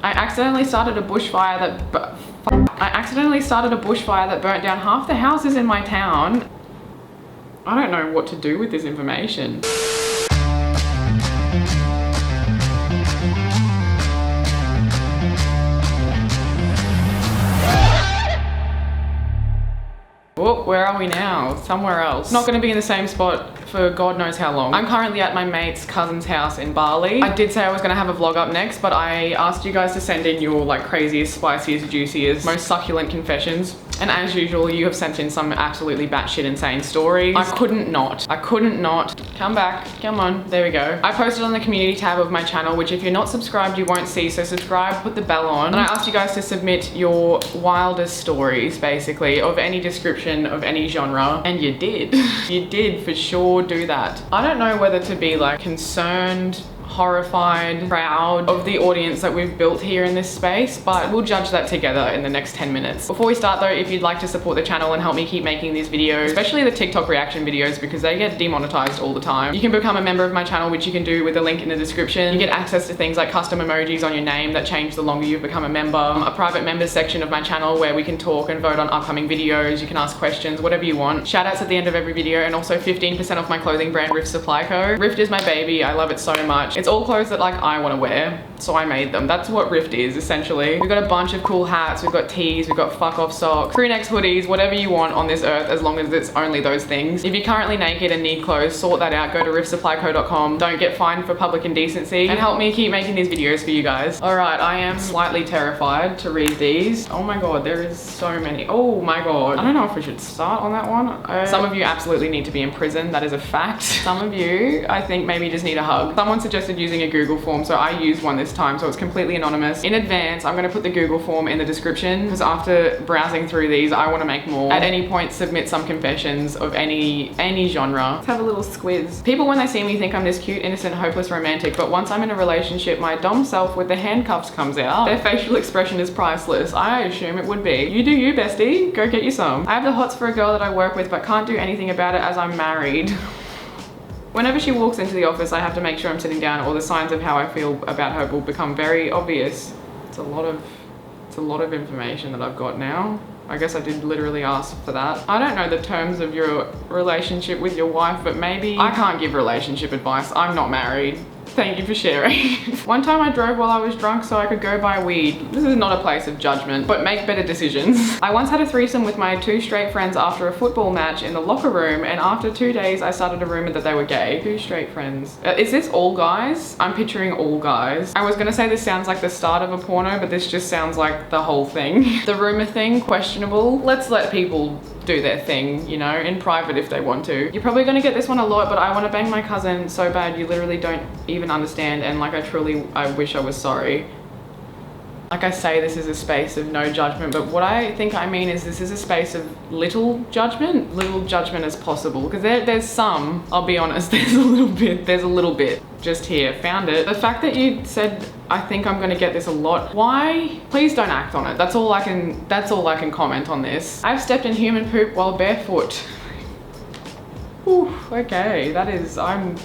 I accidentally started a bushfire that burnt down half the houses in my town. I don't know what to do with this information. Oh, where are we now? Somewhere else. Not gonna be in the same spot for God knows how long. I'm currently at my mate's cousin's house in Bali. I did say I was gonna have a vlog up next, but I asked you guys to send in your like craziest, spiciest, juiciest, most succulent confessions. And as usual, you have sent in some absolutely batshit insane stories. I couldn't not. Come back, come on, there we go. I posted on the community tab of my channel, which if you're not subscribed, you won't see, so subscribe, put the bell on. And I asked you guys to submit your wildest stories, basically, of any description, of any genre, and you did. You did for sure do that. I don't know whether to be like concerned, horrified, proud of the audience that we've built here in this space, but we'll judge that together in the next 10 minutes. Before we start though, if you'd like to support the channel and help me keep making these videos, especially the TikTok reaction videos because they get demonetized all the time, you can become a member of my channel, which you can do with the link in the description. You get access to things like custom emojis on your name that change the longer you've become a member, a private members section of my channel where we can talk and vote on upcoming videos, you can ask questions, whatever you want. Shout outs at the end of every video, and also 15% off my clothing brand Rift Supply Co. Rift is my baby, I love it so much. It's all clothes that like I want to wear, so I made them. That's what Rift is essentially. We've got a bunch of cool hats, we've got tees, we've got fuck off socks, crew necks, hoodies, whatever you want on this earth, as long as it's only those things. If you're currently naked and need clothes, sort that out. Go to riftsupplyco.com. Don't get fined for public indecency, and help me keep making these videos for you guys. All right, I am slightly terrified to read these. Oh my god, there is so many. Oh my god, I don't know if we should start on that one. Some of you absolutely need to be in prison, that is a fact. Some of you I think maybe just need a hug. Someone suggested using a Google form, so I used one this time, so it's completely anonymous. In advance, I'm gonna put the Google form in the description because after browsing through these, I want to make more. At any point, submit some confessions of any genre. Let's have a little squiz. People, when they see me, think I'm this cute, innocent, hopeless romantic, but once I'm in a relationship, my dom self with the handcuffs comes out. Their facial expression is priceless. I assume it would be. You do you, bestie. Go get you some. I have the hots for a girl that I work with, but can't do anything about it as I'm married. Whenever she walks into the office, I have to make sure I'm sitting down, or the signs of how I feel about her will become very obvious. It's a lot of information that I've got now. I guess I did literally ask for that. I don't know the terms of your relationship with your wife, but maybe I can't give relationship advice. I'm not married. Thank you for sharing. One time I drove while I was drunk so I could go buy weed. This is not a place of judgment, but make better decisions. I once had a threesome with my 2 straight friends after a football match in the locker room, and after 2 days I started a rumor that they were gay. 2 straight friends. Is this all guys? I'm picturing all guys. I was gonna say this sounds like the start of a porno, but this just sounds like the whole thing. The rumor thing, questionable. Let's let people do their thing, you know, in private if they want to. You're probably gonna get this one a lot, but I want to bang my cousin so bad you literally don't even understand, and like I wish I was sorry. Like I say, this is a space of no judgment, but what I think I mean is this is a space of little judgment as possible, because there's some, I'll be honest, there's a little bit just here, found it. The fact that you said, I think I'm gonna get this a lot, why? Please don't act on it. That's all I can comment on this. I've stepped in human poop while barefoot. Whew, okay, I'm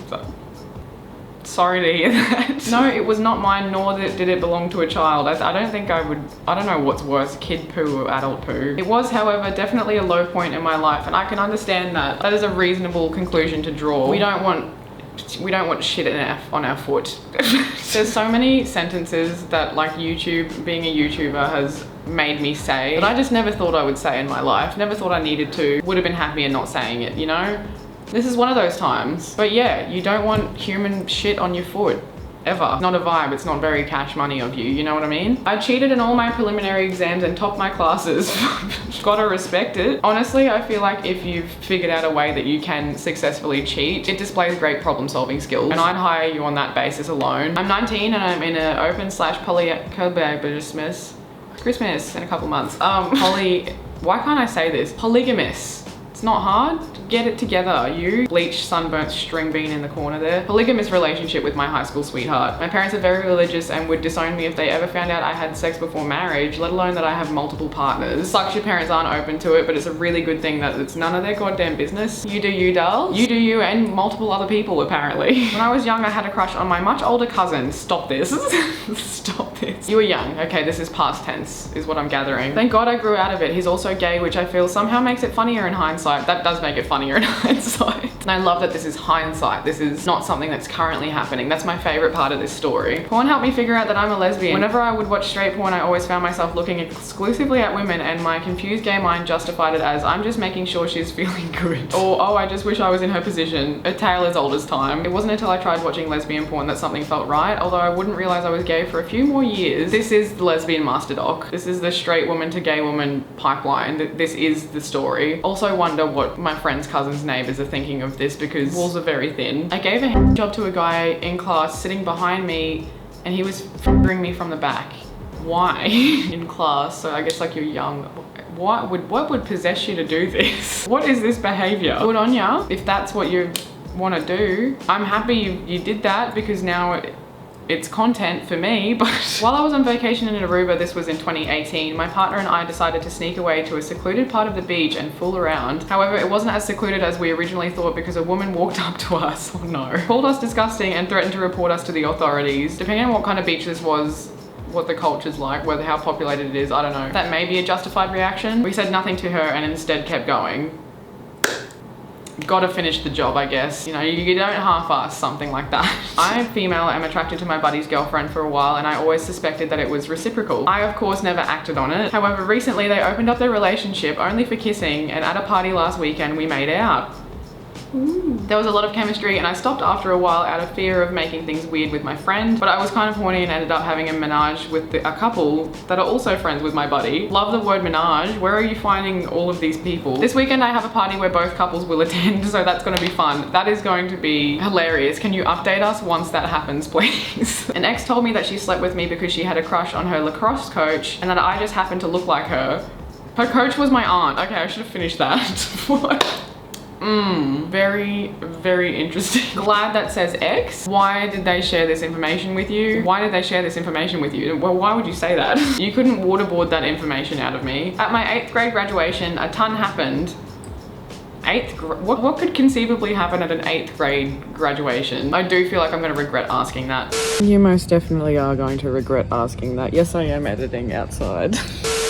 sorry to hear that. No, it was not mine, nor did it belong to a child. I don't know what's worse, kid poo or adult poo. It was, however, definitely a low point in my life, and I can understand that. That is a reasonable conclusion to draw. We don't want shit on our foot. There's so many sentences that like YouTube, being a YouTuber, has made me say that I just never thought I would say in my life. Never thought I needed to. Would have been happier not saying it, you know? This is one of those times. But yeah, you don't want human shit on your foot. Ever. It's not a vibe, it's not very cash money of you, you know what I mean? I cheated in all my preliminary exams and topped my classes. Gotta respect it. Honestly, I feel like if you've figured out a way that you can successfully cheat, it displays great problem solving skills, and I'd hire you on that basis alone. I'm 19 and I'm in an open/polygamous Christmas in a couple months. Why can't I say this? Polygamous. It's It's not hard. Get it together. You bleached, sunburnt string bean in the corner there. Polygamous relationship with my high school sweetheart. My parents are very religious and would disown me if they ever found out I had sex before marriage, let alone that I have multiple partners. Sucks your parents aren't open to it, but it's a really good thing that it's none of their goddamn business. You do you, doll. You do you and multiple other people, apparently. When I was young, I had a crush on my much older cousin. Stop this. Stop this. You were young. Okay, this is past tense, is what I'm gathering. Thank God I grew out of it. He's also gay, which I feel somehow makes it funnier in hindsight. That does make it funnier in hindsight. And I love that this is hindsight. This is not something that's currently happening. That's my favorite part of this story. Porn helped me figure out that I'm a lesbian. Whenever I would watch straight porn, I always found myself looking exclusively at women, and my confused gay mind justified it as, I'm just making sure she's feeling good. Or, oh, I just wish I was in her position. A tale as old as time. It wasn't until I tried watching lesbian porn that something felt right, although I wouldn't realize I was gay for a few more years. This is the lesbian master doc. This is the straight woman to gay woman pipeline. This is the story. Also wonder what my friends, cousins, neighbors are thinking of this, because walls are very thin. I gave a job to a guy in class sitting behind me, and he was fingering me from the back. Why? In class, so I guess like you're young. What would possess you to do this? What is this behavior? Good on ya. If that's what you want to do, I'm happy you did that, because now it's content for me. But while I was on vacation in Aruba, this was in 2018, my partner and I decided to sneak away to a secluded part of the beach and fool around. However, it wasn't as secluded as we originally thought, because a woman walked up to us, oh no, called us disgusting and threatened to report us to the authorities. Depending on what kind of beach this was, what the culture's like, whether how populated it is, I don't know. That may be a justified reaction. We said nothing to her and instead kept going. Gotta finish the job, I guess. You know, you don't half-ass something like that. I'm female, I'm attracted to my buddy's girlfriend for a while, and I always suspected that it was reciprocal. I, of course, never acted on it. However, recently they opened up their relationship only for kissing, and at a party last weekend we made out. Ooh. There was a lot of chemistry, and I stopped after a while out of fear of making things weird with my friend, but I was kind of horny and ended up having a menage with a couple that are also friends with my buddy. Love the word menage. Where are you finding all of these people? This weekend I have a party where both couples will attend, so that's gonna be fun. That is going to be hilarious. Can you update us once that happens, please? An ex told me that she slept with me because she had a crush on her lacrosse coach and that I just happened to look like her. Her coach was my aunt. Okay, I should have finished that. What? Very, very interesting. Glad that says X. Why did they share this information with you? Why did they share this information with you? Well, why would you say that? You couldn't waterboard that information out of me. At my 8th grade graduation, a ton happened. What could conceivably happen at an 8th grade graduation? I do feel like I'm gonna regret asking that. You most definitely are going to regret asking that. Yes, I am editing outside.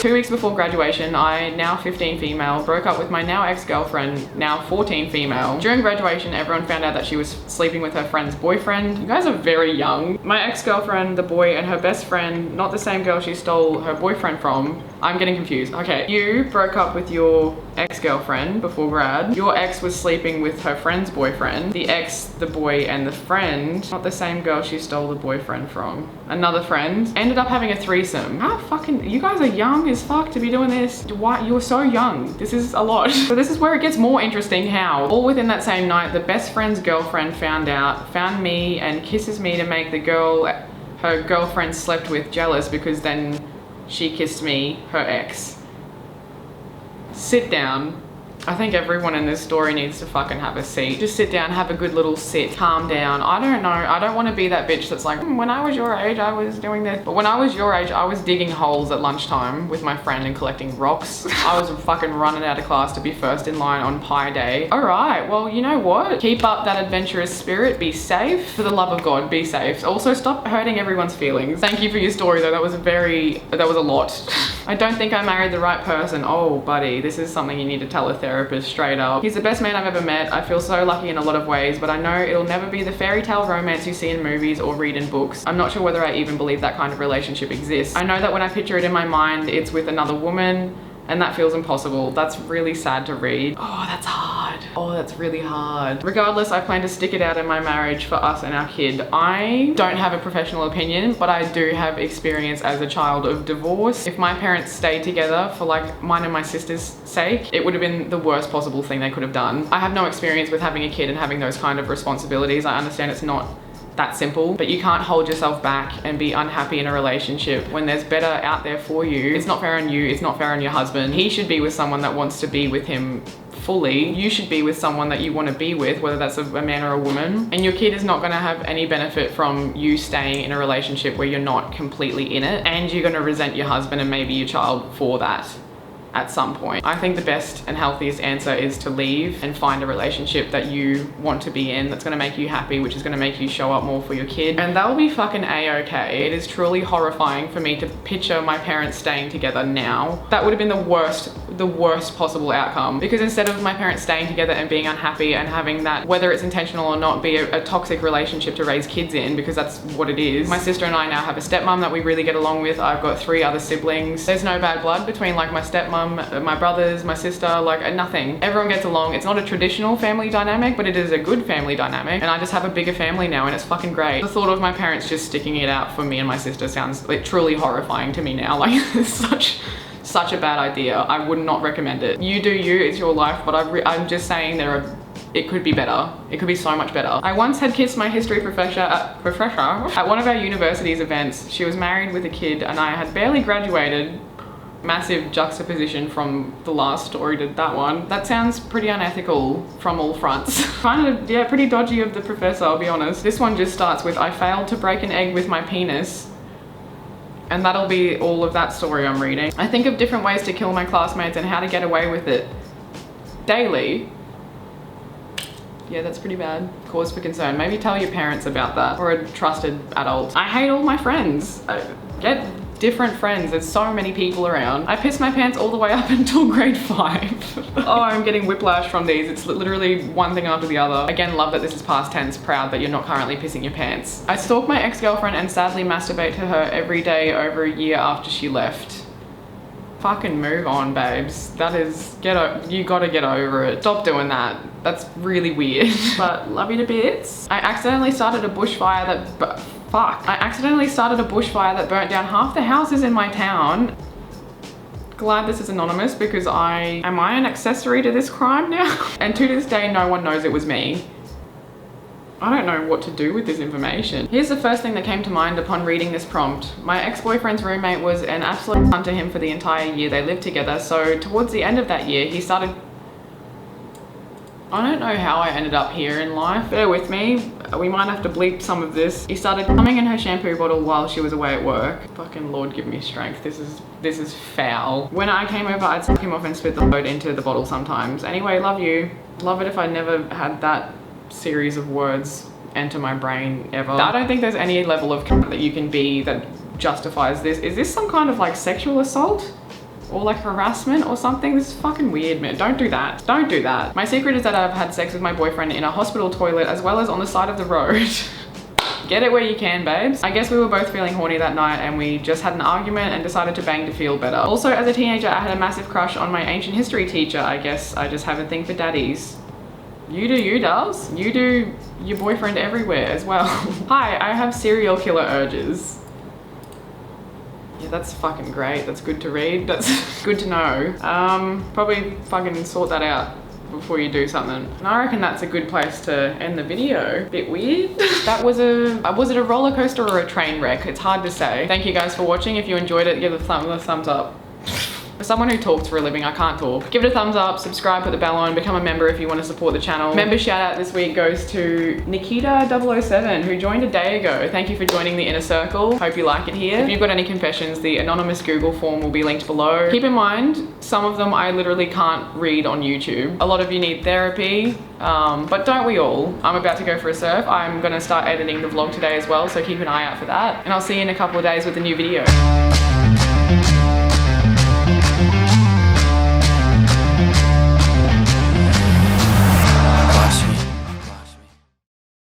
2 weeks before graduation, I, now 15 female, broke up with my now ex-girlfriend, now 14 female. During graduation, everyone found out that she was sleeping with her friend's boyfriend. You guys are very young. My ex-girlfriend, the boy, and her best friend, not the same girl she stole her boyfriend from. I'm getting confused. Okay, you broke up with your ex-girlfriend before grad. Your ex was sleeping with her friend's boyfriend. The ex, the boy, and the friend, not the same girl she stole the boyfriend from. Another friend, ended up having a threesome. How fucking, you guys are young as fuck to be doing this. Why? You're so young. This is a lot. So this is where it gets more interesting. How? All within that same night, the best friend's girlfriend found me and kisses me to make the girl her girlfriend slept with jealous, because then she kissed me, her ex. Sit down. I think everyone in this story needs to fucking have a seat. Just sit down, have a good little sit, calm down. I don't know, I don't want to be that bitch that's like, when I was your age, I was doing this. But when I was your age, I was digging holes at lunchtime with my friend and collecting rocks. I was fucking running out of class to be first in line on Pi Day. All right, well, you know what? Keep up that adventurous spirit, be safe. For the love of God, be safe. Also, stop hurting everyone's feelings. Thank you for your story though, that was a lot. I don't think I married the right person. Oh, buddy, this is something you need to tell a therapist straight up. He's the best man I've ever met. I feel so lucky in a lot of ways, but I know it'll never be the fairy tale romance you see in movies or read in books. I'm not sure whether I even believe that kind of relationship exists. I know that when I picture it in my mind, it's with another woman, and that feels impossible. That's really sad to read. Oh, that's hard. Oh, that's really hard. Regardless, I plan to stick it out in my marriage for us and our kid. I don't have a professional opinion, but I do have experience as a child of divorce. If my parents stayed together for like mine and my sister's sake, it would have been the worst possible thing they could have done. I have no experience with having a kid and having those kind of responsibilities. I understand it's not that simple, but you can't hold yourself back and be unhappy in a relationship when there's better out there for you. It's not fair on you, it's not fair on your husband. He should be with someone that wants to be with him fully, you should be with someone that you want to be with, whether that's a man or a woman. And your kid is not going to have any benefit from you staying in a relationship where you're not completely in it, and you're going to resent your husband and maybe your child for that at some point. I think the best and healthiest answer is to leave and find a relationship that you want to be in, that's gonna make you happy, which is gonna make you show up more for your kid, and they'll be fucking a-okay. It is truly horrifying for me to picture my parents staying together now. That would have been the worst possible outcome, because instead of my parents staying together and being unhappy and having that, whether it's intentional or not, be a toxic relationship to raise kids in, because that's what it is. My sister and I now have a stepmom that we really get along with. I've got 3 other siblings. There's no bad blood between like my stepmom, my brothers, my sister, like nothing. Everyone gets along. It's not a traditional family dynamic, but it is a good family dynamic, and I just have a bigger family now, and it's fucking great. The thought of my parents just sticking it out for me and my sister sounds like truly horrifying to me now. Like it's such a bad idea. I would not recommend it. You do you, it's your life, but I'm just saying it could be better. It could be so much better. I once had kissed my history professor at one of our university's events. She was married with a kid and I had barely graduated. Massive juxtaposition from the last story to that one. That sounds pretty unethical from all fronts. Kind of, yeah, pretty dodgy of the professor, I'll be honest. This one just starts with, I failed to break an egg with my penis. And that'll be all of that story I'm reading. I think of different ways to kill my classmates and how to get away with it daily. Yeah, that's pretty bad. Cause for concern. Maybe tell your parents about that, or a trusted adult. I hate all my friends. Get different friends. There's so many people around. I pissed my pants all the way up until grade 5. Oh, I'm getting whiplash from these. It's literally one thing after the other. Again, love that this is past tense. Proud that you're not currently pissing your pants. I stalk my ex-girlfriend and sadly masturbate to her every day over a year after she left. Fucking move on, babes. That is, you gotta get over it. Stop doing that. That's really weird. But love you to bits. I accidentally started a bushfire that burnt down half the houses in my town. Glad this is anonymous, because am I an accessory to this crime now? And to this day, no one knows it was me. I don't know what to do with this information. Here's the first thing that came to mind upon reading this prompt. My ex-boyfriend's roommate was an absolute cunt to him for the entire year they lived together, so towards the end of that year, he started... I don't know how I ended up here in life. Bear with me. We might have to bleep some of this. He started coming in her shampoo bottle while she was away at work. Fucking Lord give me strength. This is foul. When I came over, I'd suck him off and spit the load into the bottle sometimes. Anyway, love you. Love it if I never had that series of words enter my brain ever. I don't think there's any level of cunt that you can be that justifies this. Is this some kind of like sexual assault? Or like harassment or something? This is fucking weird, man. Don't do that. Don't do that. My secret is that I've had sex with my boyfriend in a hospital toilet as well as on the side of the road. Get it where you can, babes. I guess we were both feeling horny that night and we just had an argument and decided to bang to feel better. Also, as a teenager, I had a massive crush on my ancient history teacher. I guess I just have a thing for daddies. You do you, dolls. You do your boyfriend everywhere as well. Hi, I have serial killer urges. Yeah, that's fucking great. That's good to read. That's good to know. Probably fucking sort that out before you do something. And I reckon that's a good place to end the video. Bit weird. Was it a roller coaster or a train wreck? It's hard to say. Thank you guys for watching. If you enjoyed it, give it a thumbs up. For someone who talks for a living, I can't talk. Give it a thumbs up, subscribe, put the bell on, become a member if you want to support the channel. Member shout out this week goes to Nikita007, who joined a day ago. Thank you for joining the inner circle. Hope you like it here. If you've got any confessions, the anonymous Google form will be linked below. Keep in mind, some of them I literally can't read on YouTube. A lot of you need therapy, but don't we all? I'm about to go for a surf. I'm gonna start editing the vlog today as well, so keep an eye out for that. And I'll see you in a couple of days with a new video.